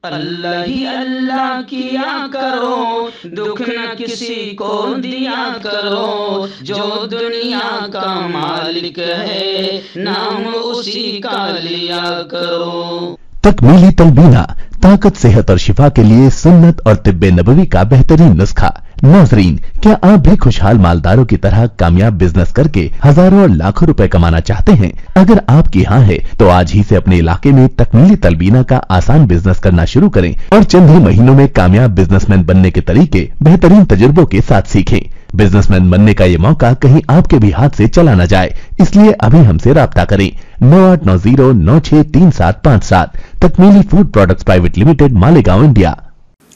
अल्लाह ही अल्लाह किया करो, दुख न किसी को दिया करो, जो दुनिया का मालिक है नाम उसी का लिया करो। तकमीली तलबीना ताकत, सेहत और शिफा के लिए सुन्नत और तिब्बे नबवी का बेहतरीन नुस्खा। नाजरीन, क्या आप भी खुशहाल मालदारों की तरह कामयाब बिजनेस करके हजारों और लाखों रुपए कमाना चाहते हैं? अगर आपकी हाँ है तो आज ही से अपने इलाके में तकमीली तलबीना का आसान बिजनेस करना शुरू करें और चंद ही महीनों में कामयाब बिजनेसमैन बनने के तरीके बेहतरीन तजुर्बों के साथ सीखें। बिजनेसमैन बनने का ये मौका कहीं आपके भी हाथ से चला न जाए, इसलिए अभी हमसे राब्ता करें 9890963757। Takmili food products private limited, Malegaon, India.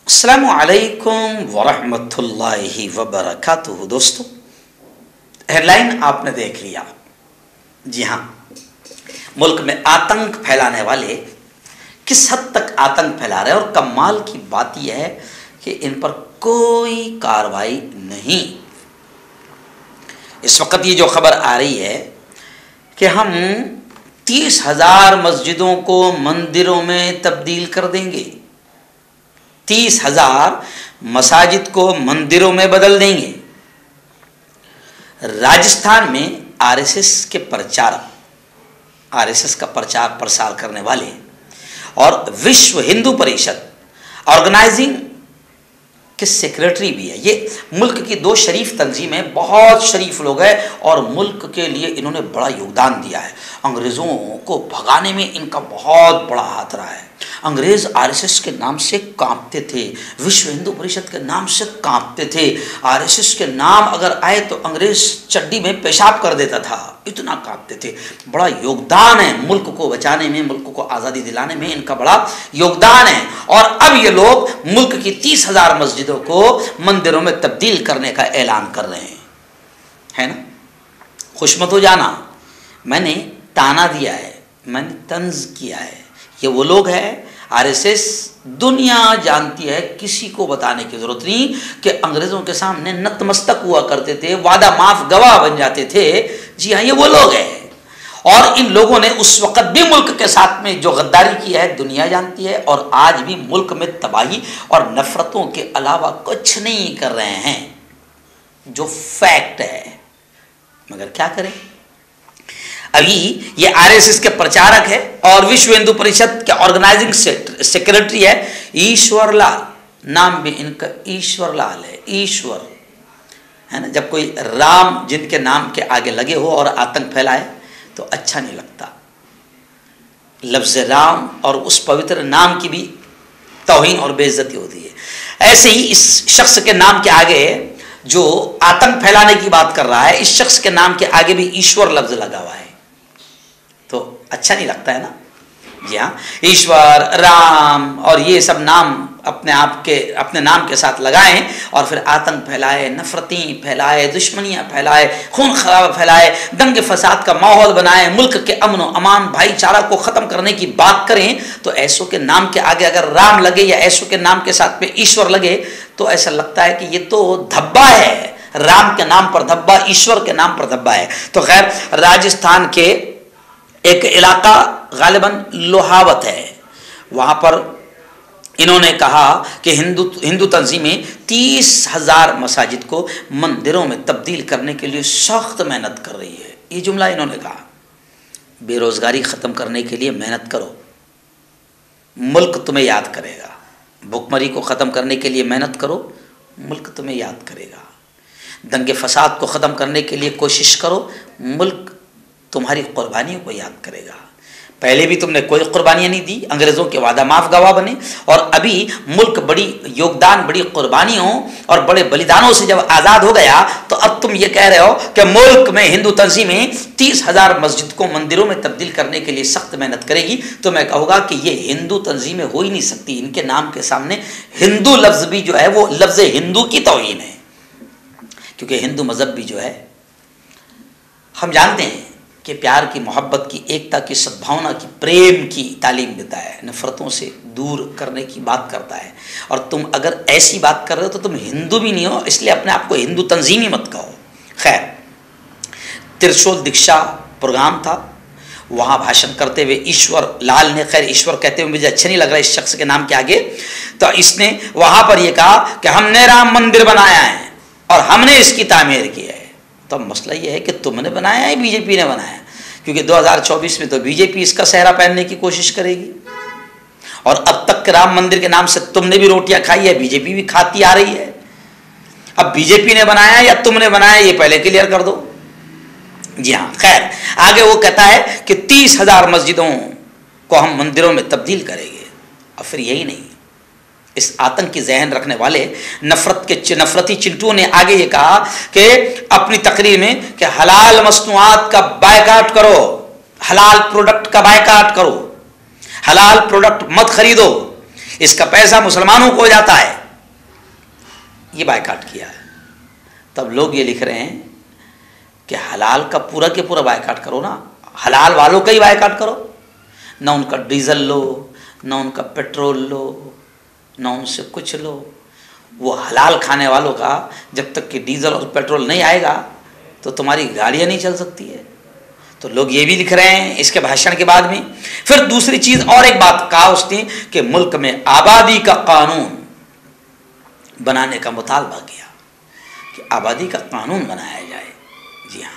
अस्सलामु अलैकुम वरहमतुल्लाहि वबरकातुहू। दोस्तों, हेडलाइन आपने देख लिया। जी हाँ, मुल्क में आतंक फैलाने वाले किस हद तक आतंक फैला रहे हैं, और कमाल की बात यह है कि इन पर कोई कार्रवाई नहीं। इस वक्त ये जो खबर आ रही है कि हम 30,000 मस्जिदों को मंदिरों में तब्दील कर देंगे, 30,000 मसाजिद को मंदिरों में बदल देंगे। राजस्थान में आरएसएस के प्रचारक, आरएसएस का प्रचार प्रसार करने वाले और विश्व हिंदू परिषद ऑर्गेनाइजिंग के सेक्रेटरी भी है। ये मुल्क की दो शरीफ तंजीमें, बहुत शरीफ लोग हैं और मुल्क के लिए इन्होंने बड़ा योगदान दिया है। अंग्रेज़ों को भगाने में इनका बहुत बड़ा हाथ रहा है। अंग्रेज़ आरएसएस के नाम से कांपते थे, विश्व हिंदू परिषद के नाम से कांपते थे। आरएसएस के नाम अगर आए तो अंग्रेज़ चड्डी में पेशाब कर देता था, इतना कांपते थे। बड़ा योगदान है मुल्क को बचाने में, मुल्क को आज़ादी दिलाने में इनका बड़ा योगदान है। और अब ये लोग मुल्क की 30,000 मस्जिदों को मंदिरों में तब्दील करने का ऐलान कर रहे हैं, है ना। खुश मत हो जाना, मैंने ताना दिया है, मैंने तंज किया है। ये वो लोग हैं, आरएसएस दुनिया जानती है, किसी को बताने की जरूरत नहीं कि अंग्रेजों के सामने नतमस्तक हुआ करते थे, वादा माफ गवाह बन जाते थे। जी हाँ, ये वो लोग हैं। और इन लोगों ने उस वक्त भी मुल्क के साथ में जो गद्दारी की है दुनिया जानती है, और आज भी मुल्क में तबाही और नफरतों के अलावा कुछ नहीं कर रहे हैं, जो फैक्ट है। मगर क्या करें, अभी ये आरएसएस के प्रचारक है और विश्व हिंदू परिषद के ऑर्गेनाइजिंग सेक्रेटरी है ईश्वर लाल, नाम भी इनका ईश्वर लाल है। ईश्वर है ना, जब कोई राम जिनके नाम के आगे लगे हो और आतंक फैलाए तो अच्छा नहीं लगता। लफ्ज राम और उस पवित्र नाम की भी तौहीन और बेइज्जती होती है। ऐसे ही इस शख्स के नाम के आगे जो आतंक फैलाने की बात कर रहा है, इस शख्स के नाम के आगे भी ईश्वर लफ्ज लगा हुआ है, तो अच्छा नहीं लगता है ना। जी हाँ, ईश्वर, राम और ये सब नाम अपने नाम के साथ लगाएं और फिर आतंक फैलाए, नफरतें फैलाए, दुश्मनियां फैलाए, खून खराबा फैलाए, दंगे फसाद का माहौल बनाए, मुल्क के अमन और अमान भाईचारा को ख़त्म करने की बात करें, तो ऐसों के नाम के आगे अगर राम लगे या ऐसों के नाम के साथ में ईश्वर लगे तो ऐसा लगता है कि ये तो धब्बा है, राम के नाम पर धब्बा, ईश्वर के नाम पर धब्बा है। तो खैर, राजस्थान के एक इलाका गालिबन लोहावत है, वहाँ पर इन्होंने कहा कि हिंदू तंजीमें 30,000 मसाजिद को मंदिरों में तब्दील करने के लिए सख्त मेहनत कर रही है। ये जुमला इन्होंने कहा। बेरोजगारी ख़त्म करने के लिए मेहनत करो, मुल्क तुम्हें याद करेगा। भुखमरी को ख़त्म करने के लिए मेहनत करो, मुल्क तुम्हें याद करेगा। दंगे फसाद को ख़त्म करने के लिए कोशिश करो, मुल्क तुम्हारी कुर्बानियों को याद करेगा। पहले भी तुमने कोई कुर्बानियाँ नहीं दी, अंग्रेज़ों के वादा माफ गवाह बने, और अभी मुल्क बड़ी योगदान, बड़ी कुर्बानियों और बड़े बलिदानों से जब आज़ाद हो गया, तो अब तुम ये कह रहे हो कि मुल्क में हिंदू तंजीमें 30,000 मस्जिद को मंदिरों में तब्दील करने के लिए सख्त मेहनत करेगी। तो मैं कहूँगा कि ये हिंदू तंजीमें हो ही नहीं सकती। इनके नाम के सामने हिंदू लफ्ज़ भी जो है वो लफ्ज़ हिंदू की तौहीन है, क्योंकि हिंदू मज़हब भी जो है, हम जानते हैं कि प्यार की, मोहब्बत की, एकता की, सद्भावना की, प्रेम की तालीम देता है, नफ़रतों से दूर करने की बात करता है। और तुम अगर ऐसी बात कर रहे हो तो तुम हिंदू भी नहीं हो, इसलिए अपने आप को हिंदू तंजीम ही मत कहो। खैर, त्रिशूल दीक्षा प्रोग्राम था, वहाँ भाषण करते हुए ईश्वर लाल ने, खैर ईश्वर कहते हुए मुझे अच्छा नहीं लग रहा इस शख्स के नाम के आगे, तो इसने वहाँ पर ये कहा कि हमने राम मंदिर बनाया है और हमने इसकी तामीर की है। तो मसला ये है कि तुमने बनाया है, बीजेपी ने बनाया, क्योंकि 2024 में तो बीजेपी इसका सेहरा पहनने की कोशिश करेगी। और अब तक के राम मंदिर के नाम से तुमने भी रोटियां खाई है, बीजेपी भी खाती आ रही है। अब बीजेपी ने बनाया या तुमने बनाया, ये पहले क्लियर कर दो। जी हाँ, खैर आगे वो कहता है कि 30,000 मस्जिदों को हम मंदिरों में तब्दील करेंगे। और फिर यही नहीं, इस आतंकी जहन रखने वाले नफरती चिंटुओं ने आगे ये कहा कि अपनी तकरीर में कि हलाल मसनूआत का बायकाट करो, हलाल प्रोडक्ट का बायकाट करो, हलाल प्रोडक्ट मत खरीदो, इसका पैसा मुसलमानों को हो जाता है, ये बायकाट किया है। तब लोग ये लिख रहे हैं कि हलाल का पूरा के पूरा बायकाट करो ना, हलाल वालों का ही बायकाट करो, ना उनका डीजल लो, ना उनका पेट्रोल लो, ना उनसे कुछ लो। वो हलाल खाने वालों का जब तक कि डीजल और पेट्रोल नहीं आएगा तो तुम्हारी गाड़ियाँ नहीं चल सकती है। तो लोग ये भी लिख रहे हैं इसके भाषण के बाद में। फिर दूसरी चीज़ और एक बात कहा उसने कि मुल्क में आबादी का कानून बनाने का मुतालबा किया कि आबादी का कानून बनाया जाए। जी हाँ,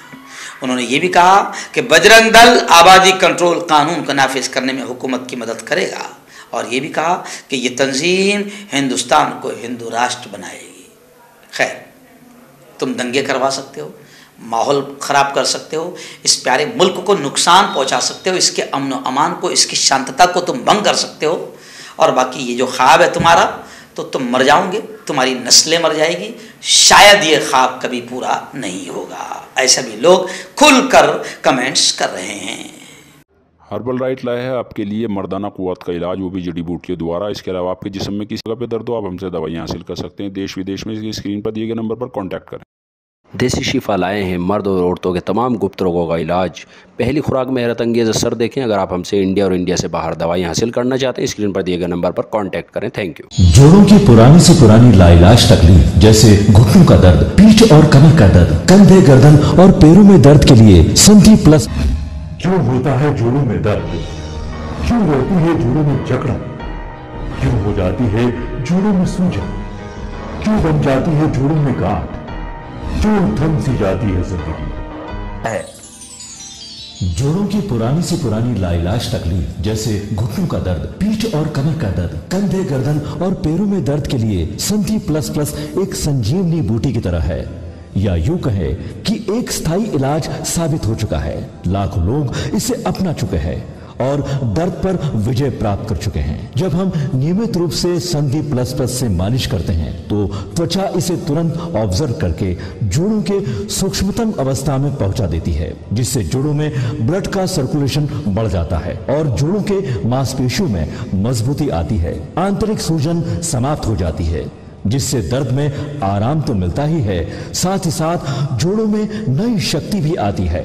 उन्होंने ये भी कहा कि बजरंग दल आबादी कंट्रोल कानून को नाफिज करने में हुकूमत की मदद करेगा, और ये भी कहा कि ये तंजीम हिंदुस्तान को हिंदू राष्ट्र बनाएगी। खैर, तुम दंगे करवा सकते हो, माहौल ख़राब कर सकते हो, इस प्यारे मुल्क को नुकसान पहुंचा सकते हो, इसके अमन व अमान को, इसकी शांतता को तुम भंग कर सकते हो, और बाकी ये जो ख्वाब है तुम्हारा, तो तुम मर जाओगे, तुम्हारी नस्लें मर जाएगी, शायद ये ख्वाब कभी पूरा नहीं होगा। ऐसा भी लोग खुलकर कमेंट्स कर रहे हैं। हर्बल राइट लाया है आपके लिए मर्दाना कुव्वत का इलाज, वो भी जड़ी बूटियों द्वारा। इसके अलावा आपके जिस्म में किसी जगह पे दर्द हो, आप हमसे दवाइयाँ हासिल कर सकते हैं। देश विदेश में इसकी स्क्रीन पर दिए गए नंबर पर कॉन्टैक्ट करें। देसी शिफा लाए हैं मर्द और औरतों के तमाम गुप्त रोगों का इलाज। पहली खुराक में हैरत अंगेज़ असर देखें। अगर आप हमसे इंडिया और इंडिया से बाहर दवाई हासिल करना चाहते हैं, स्क्रीन पर दिए गए नंबर पर कांटेक्ट करें। Thank you. जोड़ों की पुरानी से पुरानी लाइलाज तकलीफ जैसे घुटनों का दर्द, पीठ और कमर का दर्द, कंधे, गर्दन और पैरों में दर्द के लिए संधि प्लस। क्यों होता है जोड़ों में दर्द? क्यों रहती है जोड़ों में जकड़न? क्यों हो जाती है जोड़ों में सूजन? क्यों बन जाती है जोड़ों में गांठ? क्यों थम सी जाती है जिंदगी? जोड़ों की पुरानी से पुरानी लाइलाज तकलीफ जैसे घुटनों का दर्द, पीठ और कमर का दर्द, कंधे, गर्दन और पैरों में दर्द के लिए संधि प्लस प्लस एक संजीवनी बूटी की तरह है, या यूं कहे कि एक स्थायी इलाज साबित हो चुका है। लाखों लोग इसे अपना चुके हैं और दर्द पर विजय प्राप्त कर चुके हैं। जब हम नियमित रूप से संधि प्लस प्लस से मालिश करते हैं तो त्वचा इसे तुरंत ऑब्जर्व करके जोड़ों के सूक्ष्मतम अवस्था में पहुंचा देती है, जिससे जोड़ों में ब्लड का सर्कुलेशन बढ़ जाता है और जोड़ों के मांसपेशियों में मजबूती आती है। आंतरिक सूजन समाप्त हो जाती है, जिससे दर्द में आराम तो मिलता ही है, साथ ही साथ जोड़ों में नई शक्ति भी आती है।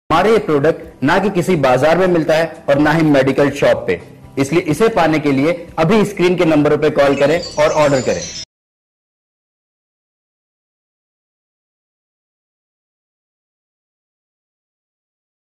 हमारे ये प्रोडक्ट ना कि किसी बाजार में मिलता है और ना ही मेडिकल शॉप पे, इसलिए इसे पाने के लिए अभी स्क्रीन के नंबरों पे कॉल करें और ऑर्डर करें।